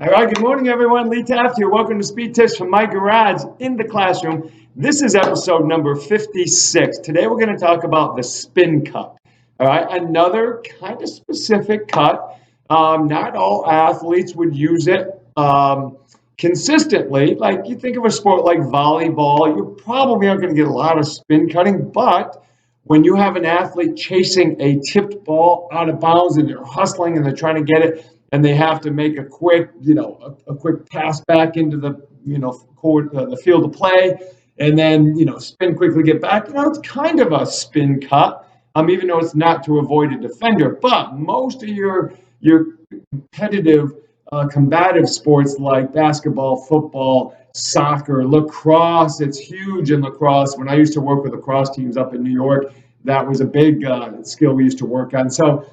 All right, good morning, everyone. Lee Taft here. Welcome to Speed Tips from my garage in the classroom. This is episode number 56. Today, we're going to talk about the spin cut. All right, another kind of specific cut. Not all athletes would use it consistently. Like you think of a sport like volleyball, you probably aren't going to get a lot of spin cutting, but when you have an athlete chasing a tipped ball out of bounds and they're hustling and they're trying to get it, and they have to make a quick, a quick pass back into the, court, the field of play, and then, spin quickly, get back. It's kind of a spin cut, even though it's not to avoid a defender. But most of your competitive, combative sports like basketball, football, soccer, lacrosse, it's huge in lacrosse. When I used to work with lacrosse teams up in New York, that was a big skill we used to work on. So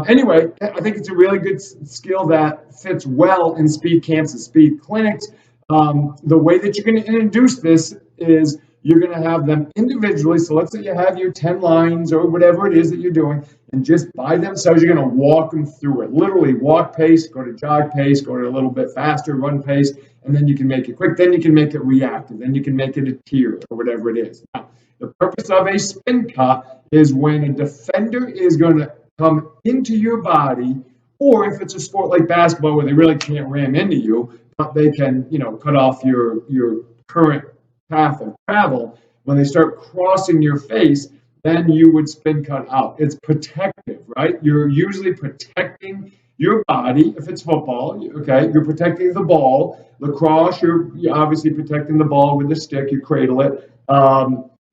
anyway, I think it's a really good skill that fits well in speed camps and speed clinics. The way that you're going to introduce this is you're going to have them individually. So let's say you have your 10 lines or whatever it is that you're doing, and just by themselves, you're going to walk them through it. Literally walk pace, go to jog pace, go to a little bit faster, run pace, and then you can make it quick. Then you can make it reactive. Then you can make it a tier or whatever it is. Now, the purpose of a spin cut is when a defender is going to come into your body, or if it's a sport like basketball where they really can't ram into you, but they can, cut off your current path of travel. When they start crossing your face, then you would spin cut out. It's protective, right? You're usually protecting your body. If it's football, okay, you're protecting the ball. Lacrosse, you're obviously protecting the ball with the stick. You cradle it.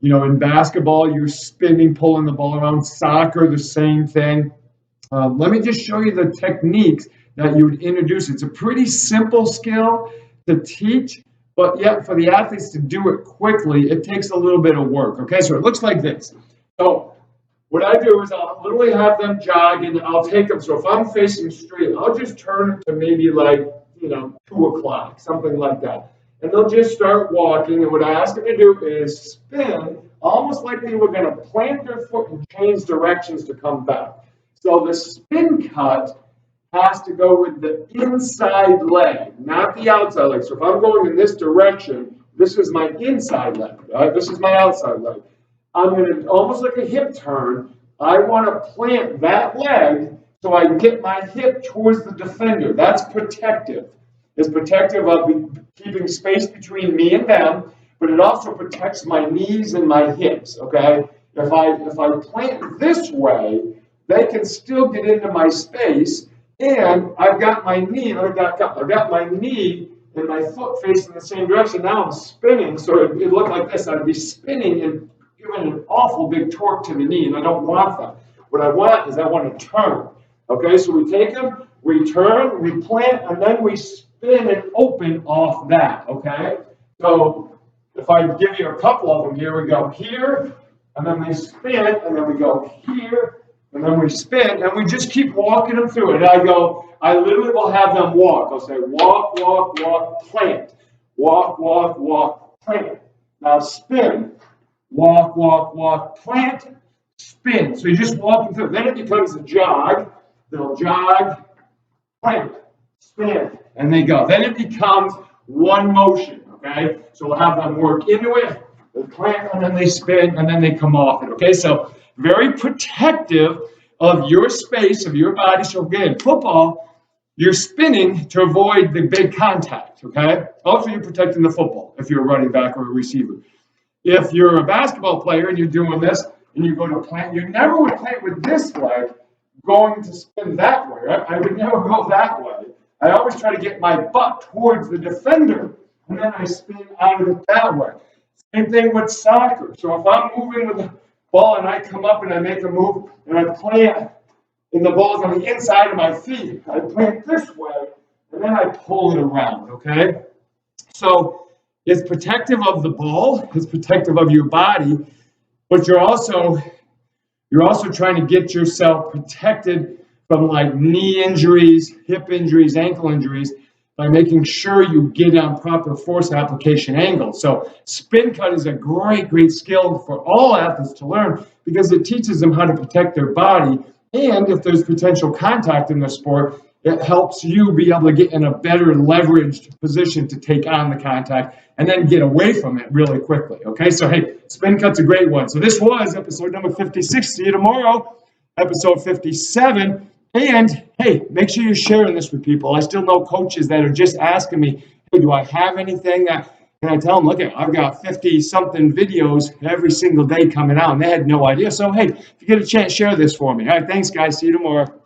In basketball, you're spinning, pulling the ball around. Soccer, the same thing. Let me just show you the techniques that you would introduce. It's a pretty simple skill to teach, but yet for the athletes to do it quickly, it takes a little bit of work. Okay, so it looks like this. So what I do is I'll literally have them jog, and I'll take them. So if I'm facing straight, I'll just turn it to maybe 2 o'clock, something like that. And they'll just start walking, and what I ask them to do is spin, almost like they were going to plant their foot and change directions to come back. So the spin cut has to go with the inside leg, not the outside leg. So if I'm going in this direction, this is my inside leg, right? This is my outside leg. I'm going to, almost like a hip turn, I want to plant that leg so I can get my hip towards the defender. That's protective. It's protective of keeping space between me and them, but it also protects my knees and my hips, okay? If I plant this way, they can still get into my space, and I've got my knee, I've got my knee and my foot facing the same direction. Now I'm spinning, so it looked like this. I'd be spinning and giving an awful big torque to the knee, and I don't want that. What I want is I want to turn. Okay, so we take them, we turn, we plant, and then we spin and open off that, okay? So if I give you a couple of them, here we go here, and then we spin, and then we go here, and then we spin, and we just keep walking them through it. I literally will have them walk. I'll say walk, walk, walk, plant. Walk, walk, walk, plant. Now spin. Walk, walk, walk, plant, spin. So you just walk them through. Then it becomes a jog. They'll jog, plant, spin, and they go. Then it becomes one motion, okay? So we'll have them work into it, they plant, and then they spin, and then they come off it, okay? So very protective of your space, of your body. So again, football, you're spinning to avoid the big contact, okay? Also, you're protecting the football if you're a running back or a receiver. If you're a basketball player and you're doing this, and you go to plant, you never would plant with this leg going to spin that way, right? I would never go that way. I always try to get my butt towards the defender, and then I spin out of it that way. Same thing with soccer. So if I'm moving with the ball and I come up and I make a move and I plant, and the ball's on the inside of my feet, I plant this way, and then I pull it around, okay? So it's protective of the ball, it's protective of your body, but you're also trying to get yourself protected from like knee injuries, hip injuries, ankle injuries by making sure you get on proper force application angles. So spin cut is a great skill for all athletes to learn because it teaches them how to protect their body. And if there's potential contact in the sport, it helps you be able to get in a better leveraged position to take on the contact and then get away from it really quickly. Okay, so hey, spin cut's a great one. So this was episode number 56. See you tomorrow, episode 57. And hey, make sure you're sharing this with people. I still know coaches that are just asking me, hey, do I have anything that, and I tell them, look, I've got 50 something videos every single day coming out, and they had no idea. So hey, if you get a chance, share this for me. All right, thanks guys. See you tomorrow.